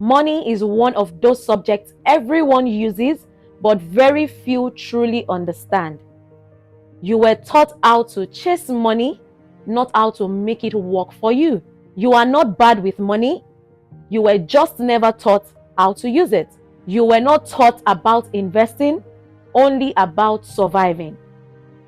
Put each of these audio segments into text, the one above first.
Money is one of those subjects everyone uses, but very few truly understand. You were taught how to chase money, not how to make it work for you. You are not bad with money. You were just never taught how to use it. You were not taught about investing, only about surviving.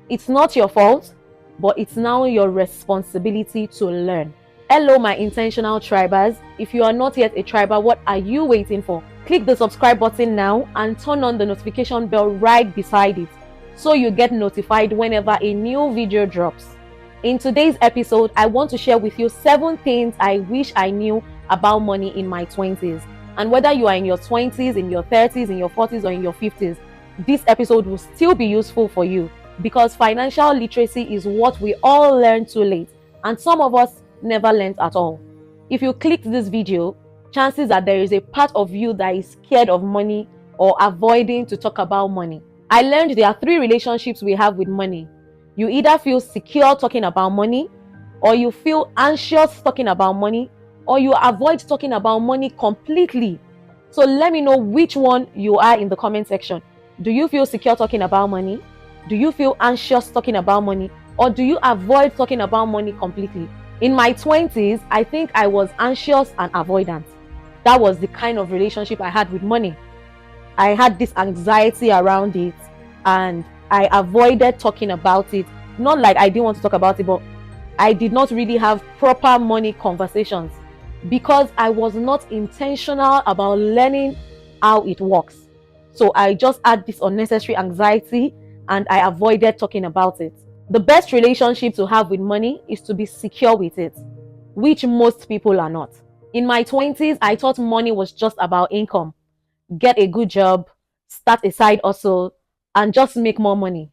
It's not your fault, but it's now your responsibility to learn. Hello, my intentional tribers. If you are not yet a triber, what are you waiting for? Click the subscribe button now and turn on the notification bell right beside it so you get notified whenever a new video drops. In today's episode, I want to share with you 7 things I wish I knew about money in my 20s. And whether you are in your 20s, in your 30s, in your 40s, or in your 50s, this episode will still be useful for you because financial literacy is what we all learn too late, and some of us never learned at all. If you clicked this video, chances are there is a part of you that is scared of money or avoiding to talk about money. I learned there are 3 relationships we have with money. You either feel secure talking about money, or you feel anxious talking about money, or you avoid talking about money completely. So let me know which one you are in the comment section. Do you feel secure talking about money? Do you feel anxious talking about money? Or do you avoid talking about money completely? In my 20s, I think I was anxious and avoidant. That was the kind of relationship I had with money. I had this anxiety around it and I avoided talking about it. Not like I didn't want to talk about it, but I did not really have proper money conversations because I was not intentional about learning how it works. So I just had this unnecessary anxiety and I avoided talking about it. The best relationship to have with money is to be secure with it, which most people are not. In my 20s, I thought money was just about income. Get a good job, start a side hustle, and just make more money.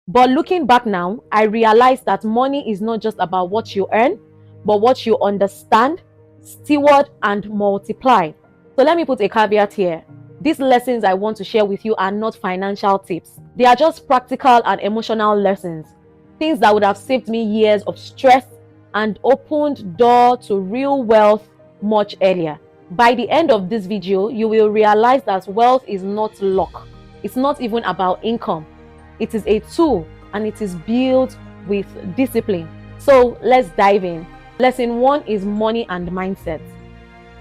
But looking back now, I realized that money is not just about what you earn, but what you understand, steward, and multiply. So let me put a caveat here. These lessons I want to share with you are not financial tips. They are just practical and emotional lessons. Things that would have saved me years of stress and opened door to real wealth much earlier. By the end of this video, you will realize that wealth is not luck. It's not even about income. It is a tool and it is built with discipline. So let's dive in. Lesson 1 is money and mindset.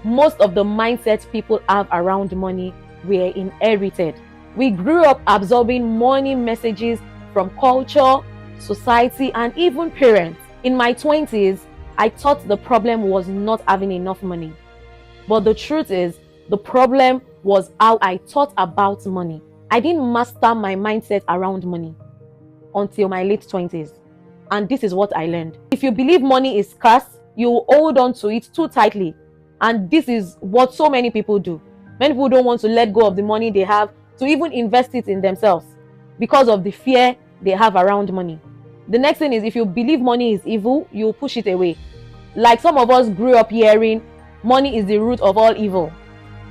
Most of the mindsets people have around money were inherited. We grew up absorbing money messages from culture, society, and even parents. In my 20s, I thought the problem was not having enough money. But the truth is, the problem was how I thought about money. I didn't master my mindset around money until my late 20s. And this is what I learned. If you believe money is scarce, you hold on to it too tightly. And this is what so many people do. Many people don't want to let go of the money they have to even invest it in themselves because of the fear they have around money. The next thing is, if you believe money is evil, you push it away. Like some of us grew up hearing, money is the root of all evil.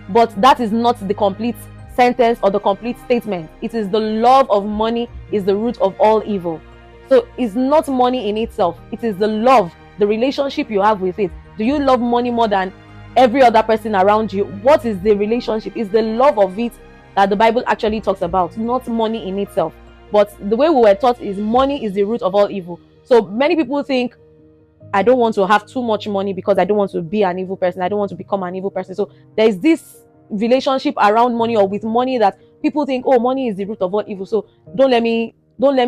But that is not the complete sentence or the complete statement. It is the love of money is the root of all evil. So it's not money in itself. It is the love, the relationship you have with it. Do you love money more than every other person around you? What is the relationship? It's the love of it that the Bible actually talks about, not money in itself. But the way we were taught is money is the root of all evil. So many people think, I don't want to have too much money because I don't want to be an evil person. I don't want to become an evil person. So there's this relationship around money or with money that people think, oh, money is the root of all evil. So don't let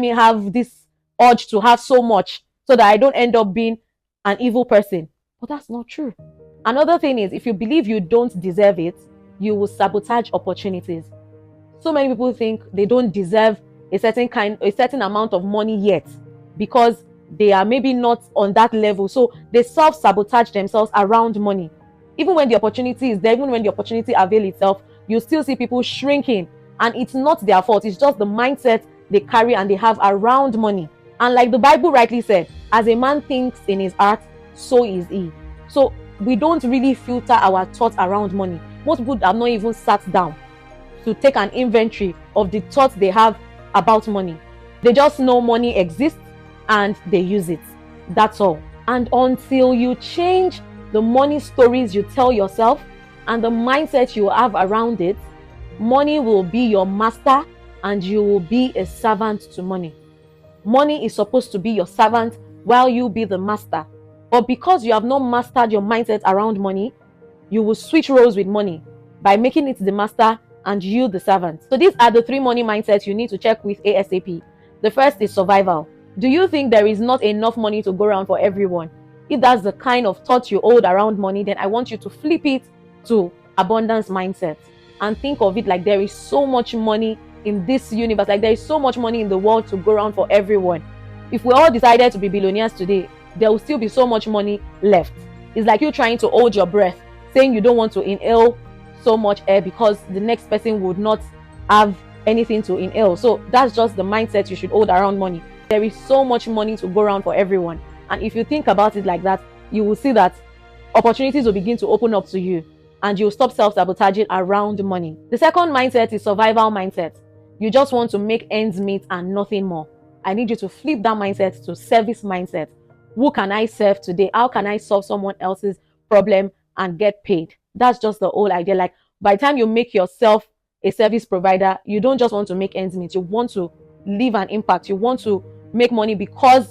me have this urge to have so much so that I don't end up being an evil person. But that's not true. Another thing is, if you believe you don't deserve it, you will sabotage opportunities. So many people think they don't deserve a certain amount of money yet because they are maybe not on that level. So they self-sabotage themselves around money. Even when the opportunity is there, even when the opportunity avails itself, you still see people shrinking. And it's not their fault. It's just the mindset they carry and they have around money. And like the Bible rightly said, as a man thinks in his heart, so is he. So we don't really filter our thoughts around money. Most people have not even sat down to take an inventory of the thoughts they have about money. They just know money exists and they use it. That's all. And until you change the money stories you tell yourself, and the mindset you have around it, money will be your master and you will be a servant to money. Money is supposed to be your servant while you be the master. But because you have not mastered your mindset around money, you will switch roles with money by making it the master and you the servant. So these are the 3 money mindsets you need to check with ASAP. The first is survival. Do you think there is not enough money to go around for everyone? If that's the kind of thought you hold around money, then I want you to flip it to abundance mindset and think of it like there is so much money in this universe, like there is so much money in the world to go around for everyone. If we all decided to be billionaires today, there will still be so much money left. It's like you trying to hold your breath, saying you don't want to inhale so much air because the next person would not have anything to inhale. So that's just the mindset you should hold around money. There is so much money to go around for everyone. And if you think about it like that, you will see that opportunities will begin to open up to you and you'll stop self-sabotaging around money. The second mindset is survival mindset. You just want to make ends meet and nothing more. I need you to flip that mindset to service mindset. Who can I serve today? How can I solve someone else's problem and get paid? That's just the whole idea. Like by the time you make yourself a service provider, you don't just want to make ends meet. You want to leave an impact. You want to make money because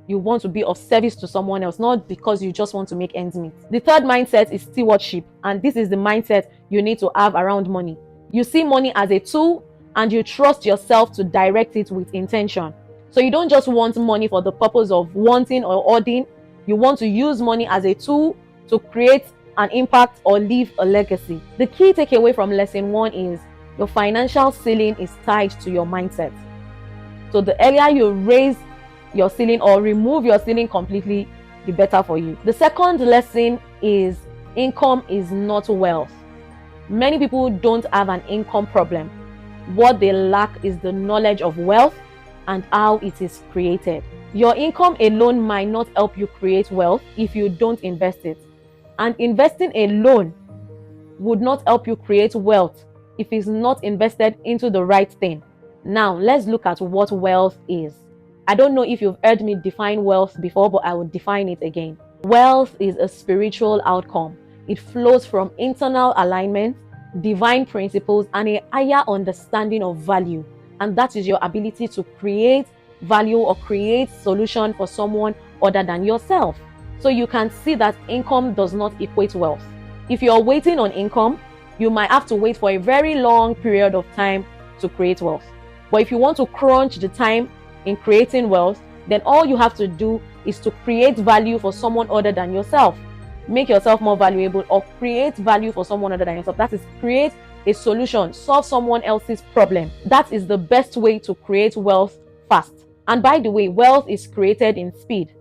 you want to be of service to someone else, not because you just want to make ends meet. The third mindset is stewardship. And this is the mindset you need to have around money. You see money as a tool and you trust yourself to direct it with intention. So you don't just want money for the purpose of wanting or hoarding. You want to use money as a tool to create an impact or leave a legacy. The key takeaway from lesson 1 is your financial ceiling is tied to your mindset. So the earlier you raise your ceiling or remove your ceiling completely, the better for you. The second lesson is income is not wealth. Many people don't have an income problem. What they lack is the knowledge of wealth and how it is created. Your income alone might not help you create wealth if you don't invest it. And investing alone would not help you create wealth if it's not invested into the right thing. Now, let's look at what wealth is. I don't know if you've heard me define wealth before, but I will define it again. Wealth is a spiritual outcome. It flows from internal alignment, divine principles, and a higher understanding of value. And that is your ability to create value or create solution for someone other than yourself. So you can see that income does not equate wealth. If you're waiting on income, you might have to wait for a very long period of time to create wealth. But if you want to crunch the time in creating wealth, then all you have to do is to create value for someone other than yourself. Make yourself more valuable or create value for someone other than yourself. That is, create a solution, solve someone else's problem. That is the best way to create wealth fast. And by the way, wealth is created in speed.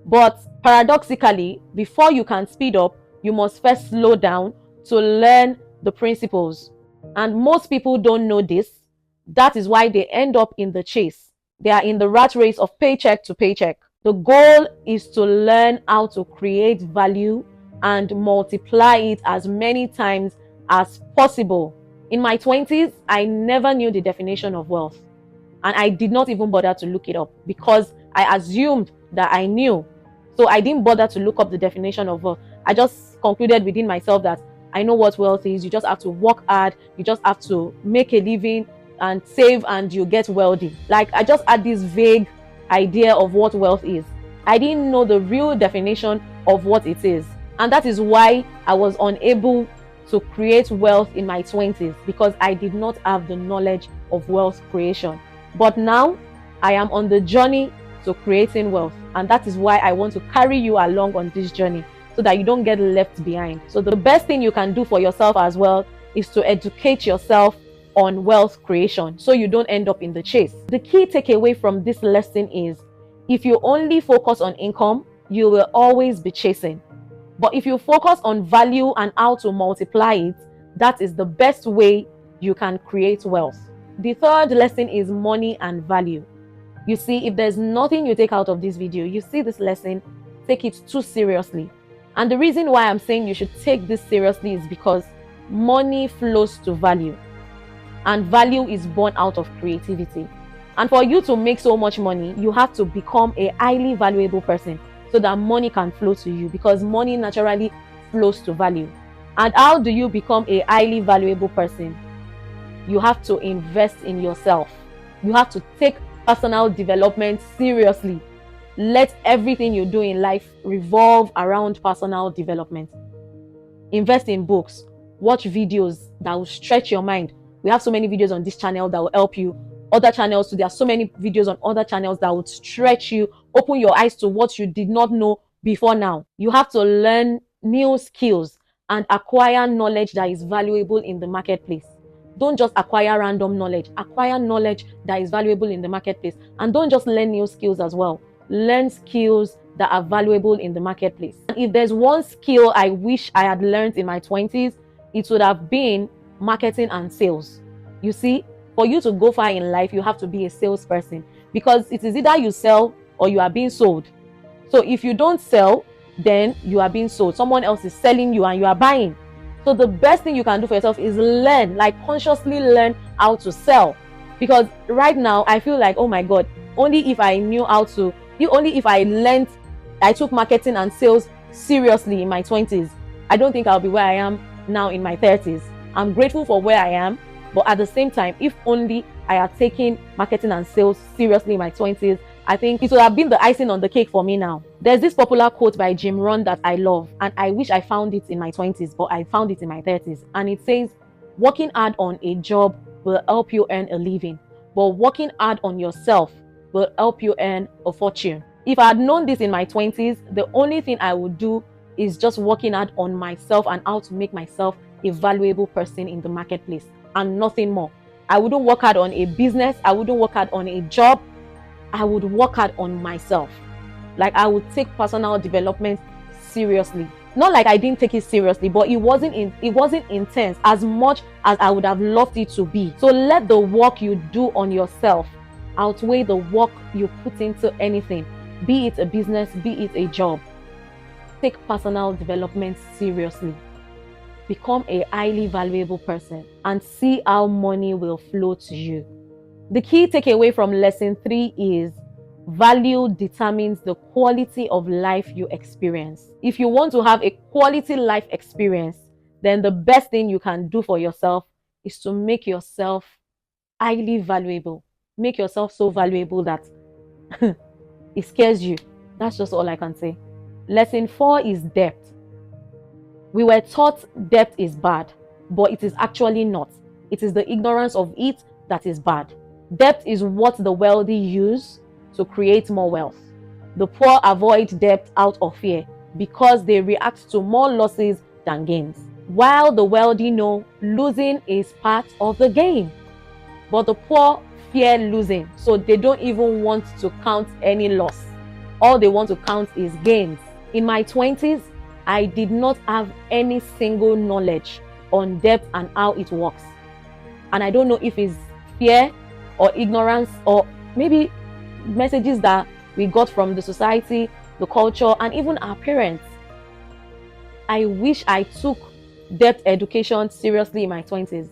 But paradoxically, before you can speed up, you must first slow down to learn the principles. And most people don't know this. That is why they end up in the chase. They are in the rat race of paycheck to paycheck. The goal is to learn how to create value and multiply it as many times as possible. In my 20s, I never knew the definition of wealth. And I did not even bother to look it up because I assumed that I knew. So I didn't bother to look up the definition of wealth. I just concluded within myself that I know what wealth is. You just have to work hard. You just have to make a living and save and you get wealthy. Like, I just had this vague idea of what wealth is. I didn't know the real definition of what it is. And that is why I was unable to create wealth in my 20s, because I did not have the knowledge of wealth creation. But now I am on the journey to creating wealth. And that is why I want to carry you along on this journey so that you don't get left behind. So the best thing you can do for yourself as well is to educate yourself on wealth creation so you don't end up in the chase. The key takeaway from this lesson is, if you only focus on income, you will always be chasing. But if you focus on value and how to multiply it, that is the best way you can create wealth. The third lesson is money and value. You see, if there's nothing you take out of this video, you see this lesson, take it too seriously. And the reason why I'm saying you should take this seriously is because money flows to value. And value is born out of creativity. And for you to make so much money, you have to become a highly valuable person so that money can flow to you, because money naturally flows to value. And how do you become a highly valuable person? You have to invest in yourself. You have to take personal development seriously. Let everything you do in life revolve around personal development. Invest in books. Watch videos that will stretch your mind. We have so many videos on this channel that will help you. Other channels too. There are so many videos on other channels that would stretch you, open your eyes to what you did not know before now. You have to learn new skills and acquire knowledge that is valuable in the marketplace. Don't just acquire random knowledge. Acquire knowledge that is valuable in the marketplace. And don't just learn new skills as well. Learn skills that are valuable in the marketplace. And if there's one skill I wish I had learned in my 20s, it would have been marketing and sales. You see, for you to go far in life, you have to be a salesperson, because it is either you sell or you are being sold. So if you don't sell, then you are being sold. Someone else is selling you and you are buying. So the best thing you can do for yourself is learn, like consciously learn how to sell. Because right now I feel like, oh my God, only if I knew how to, only if I took marketing and sales seriously in my 20s, I don't think I'll be where I am now in my 30s. I'm grateful for where I am, but at the same time, if only I had taken marketing and sales seriously in my 20s, I think it would have been the icing on the cake for me now. There's this popular quote by Jim Rohn that I love, and I wish I found it in my 20s, but I found it in my 30s. And it says, working hard on a job will help you earn a living, but working hard on yourself will help you earn a fortune. If I had known this in my 20s, the only thing I would do is just working hard on myself and how to make myself a valuable person in the marketplace and nothing more. I wouldn't work hard on a business. I wouldn't work hard on a job. I would work hard on myself. Like, I would take personal development seriously. Not like I didn't take it seriously, but it wasn't intense as much as I would have loved it to be. So let the work you do on yourself outweigh the work you put into anything, be it a business, be it a job. Take personal development seriously. Become a highly valuable person and see how money will flow to you. The key takeaway from lesson 3 is value determines the quality of life you experience. If you want to have a quality life experience, then the best thing you can do for yourself is to make yourself highly valuable. Make yourself so valuable that it scares you. That's just all I can say. Lesson 4 is debt. We were taught debt is bad, but it is actually not. It is the ignorance of it that is bad. Debt is what the wealthy use to create more wealth. The poor avoid debt out of fear because they react to more losses than gains. While the wealthy know losing is part of the game. But the poor fear losing, so they don't even want to count any loss. All they want to count is gains. In my 20s, I did not have any single knowledge on debt and how it works. And I don't know if it's fear or ignorance or maybe messages that we got from the society, the culture, and even our parents. I wish I took debt education seriously in my 20s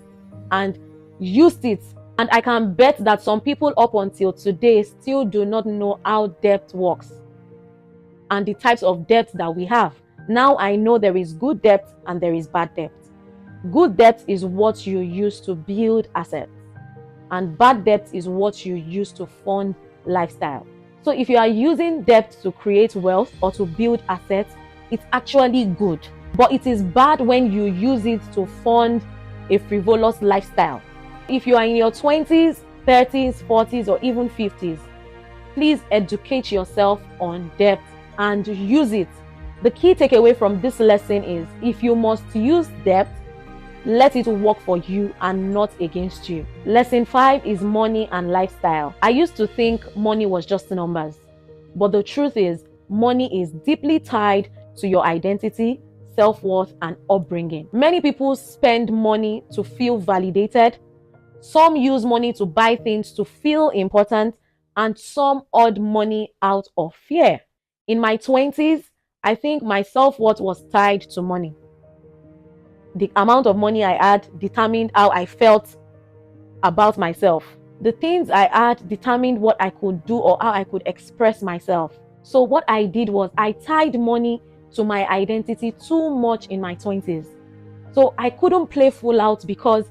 and used it. And I can bet that some people up until today still do not know how debt works and the types of debt that we have. Now I know there is good debt and there is bad debt. Good debt is what you use to build assets, and bad debt is what you use to fund lifestyle. So if you are using debt to create wealth or to build assets, it's actually good. But it is bad when you use it to fund a frivolous lifestyle. If you are in your 20s, 30s, 40s, or even 50s, please educate yourself on debt and use it. The key takeaway from this lesson is, if you must use debt, let it work for you and not against you. Lesson 5 is money and lifestyle. I used to think money was just numbers, but the truth is, money is deeply tied to your identity, self-worth, and upbringing. Many people spend money to feel validated. Some use money to buy things to feel important, and some hoard money out of fear. In my 20s, I think my self-worth was tied to money. The amount of money I had determined how I felt about myself. The things I had determined what I could do or how I could express myself. So what I did was I tied money to my identity too much in my 20s. So I couldn't play full out because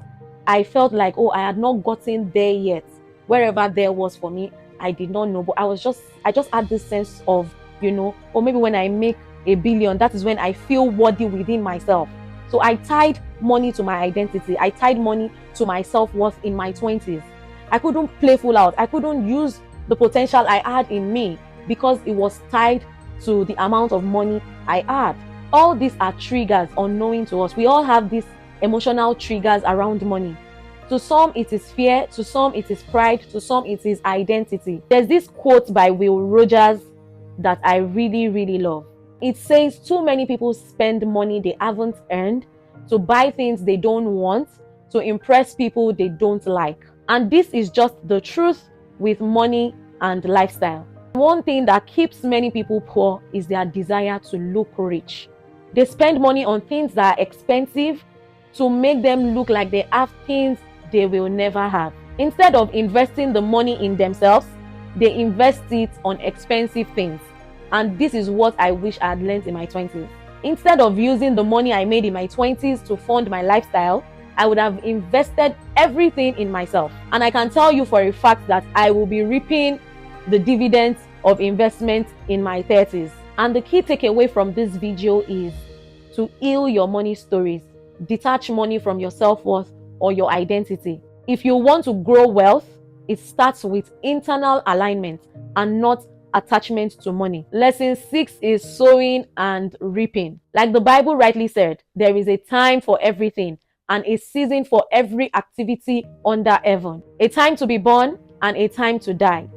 I felt like, oh, I had not gotten there yet. Wherever there was for me, I did not know. But I just had this sense of, or maybe when I make $1 billion, that is when I feel worthy within myself. So I tied money to my identity. I tied money to my self-worth in my 20s. I couldn't play full out. I couldn't use the potential I had in me because it was tied to the amount of money I had. All these are triggers unknowing to us. We all have these emotional triggers around money. To some, it is fear. To some, it is pride. To some, it is identity. There's this quote by Will Rogers that I really, really love. It says, too many people spend money they haven't earned to buy things they don't want, to impress people they don't like. And this is just the truth with money and lifestyle. One thing that keeps many people poor is their desire to look rich. They spend money on things that are expensive to make them look like they have things they will never have. Instead of investing the money in themselves, they invest it on expensive things. And this is what I wish I had learned in my 20s. Instead of using the money I made in my 20s to fund my lifestyle, I would have invested everything in myself. And I can tell you for a fact that I will be reaping the dividends of investment in my 30s. And the key takeaway from this video is to heal your money stories. Detach money from your self-worth or your identity. If you want to grow wealth, it starts with internal alignment and not attachment to money. Lesson 6 is sowing and reaping. Like the Bible rightly said, there is a time for everything and a season for every activity under heaven. A time to be born and a time to die.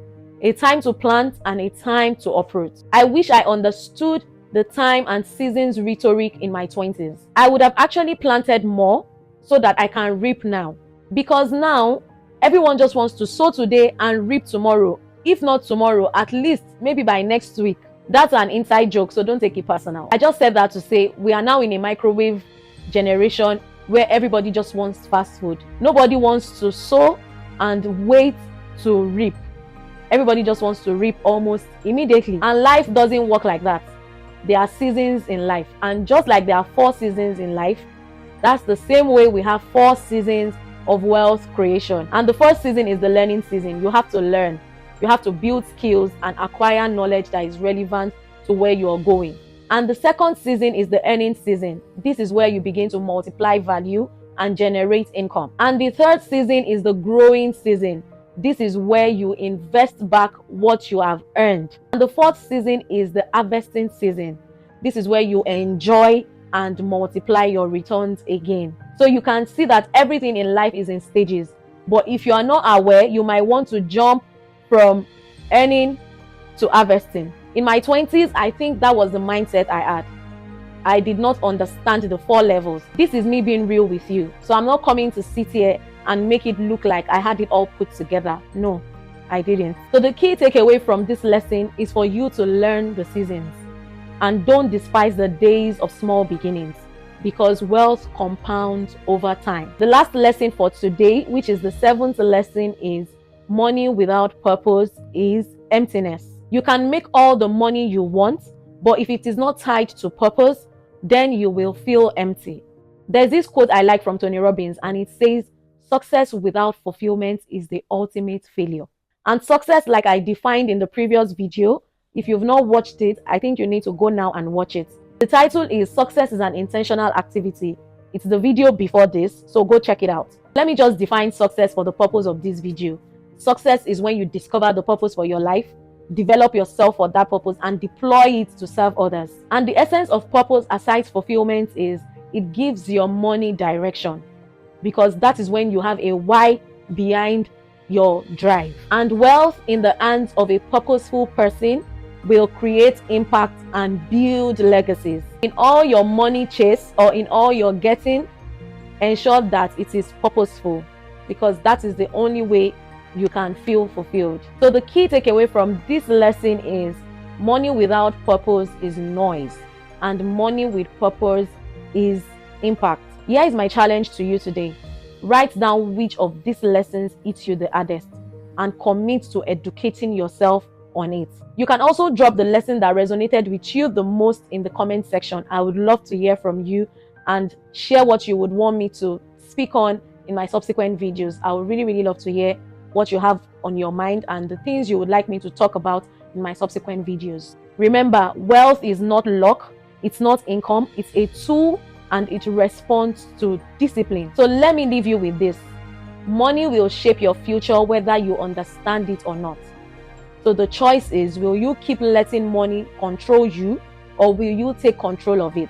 A time to plant and a time to uproot. I wish I understood the time and seasons rhetoric in my 20s. I would have actually planted more so that I can reap now. Because now, everyone just wants to sow today and reap tomorrow. If not tomorrow, at least maybe by next week. That's an inside joke, so don't take it personal. I just said that to say we are now in a microwave generation where everybody just wants fast food. Nobody wants to sow and wait to reap. Everybody just wants to reap almost immediately. And life doesn't work like that. There are seasons in life. And just like there are 4 seasons in life, that's the same way we have 4 seasons of wealth creation. And the first season is the learning season. You have to learn. You have to build skills and acquire knowledge that is relevant to where you are going. And the second season is the earning season. This is where you begin to multiply value and generate income. And the third season is the growing season. This is where you invest back what you have earned. And the fourth season is the harvesting season. This is where you enjoy and multiply your returns again. So you can see that everything in life is in stages. But if you are not aware, you might want to jump from earning to harvesting. In my 20s, I think that was the mindset I had. I did not understand the 4 levels. This is me being real with you. So I'm not coming to sit here and make it look like I had it all put together. No, I didn't. So the key takeaway from this lesson is for you to learn the seasons. And don't despise the days of small beginnings, because wealth compounds over time. The last lesson for today, which is the 7th lesson, is money without purpose is emptiness. You can make all the money you want, but if it is not tied to purpose, then you will feel empty. There's this quote I like from Tony Robbins, and it says, success without fulfillment is the ultimate failure. And success, like I defined in the previous video, if you've not watched it, I think you need to go now and watch it. The title is Success is an Intentional Activity. It's the video before this, so go check it out. Let me just define success for the purpose of this video. Success is when you discover the purpose for your life, develop yourself for that purpose, and deploy it to serve others. And the essence of purpose, aside fulfillment, is it gives your money direction, because that is when you have a why behind your drive. And wealth in the hands of a purposeful person will create impact and build legacies. In all your money chase or in all your getting, ensure that it is purposeful, because that is the only way you can feel fulfilled. So the key takeaway from this lesson is money without purpose is noise, and money with purpose is impact. Here is my challenge to you today. Write down which of these lessons hits you the hardest and commit to educating yourself on it. You can also drop the lesson that resonated with you the most in the comment section. I would love to hear from you and share what you would want me to speak on in my subsequent videos. I would really love to hear what you have on your mind and the things you would like me to talk about in my subsequent videos. Remember, wealth is not luck, it's not income, it's a tool and it responds to discipline. So let me leave you with this. Money will shape your future whether you understand it or not. So the choice is, will you keep letting money control you or will you take control of it?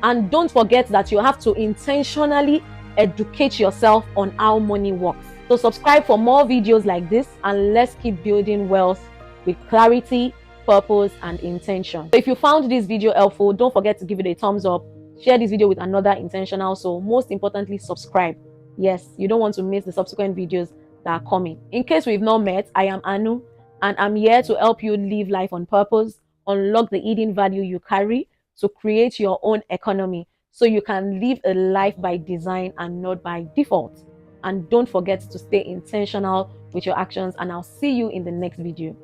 And don't forget that you have to intentionally educate yourself on how money works. So subscribe for more videos like this and let's keep building wealth with clarity, purpose, and intention. So if you found this video helpful, don't forget to give it a thumbs up, share this video with another intentional soul. Most importantly, subscribe. Yes, you don't want to miss the subsequent videos that are coming. In case we've not met, I am Anu, and I'm here to help you live life on purpose, unlock the hidden value you carry to create your own economy so you can live a life by design and not by default. And don't forget to stay intentional with your actions, and I'll see you in the next video.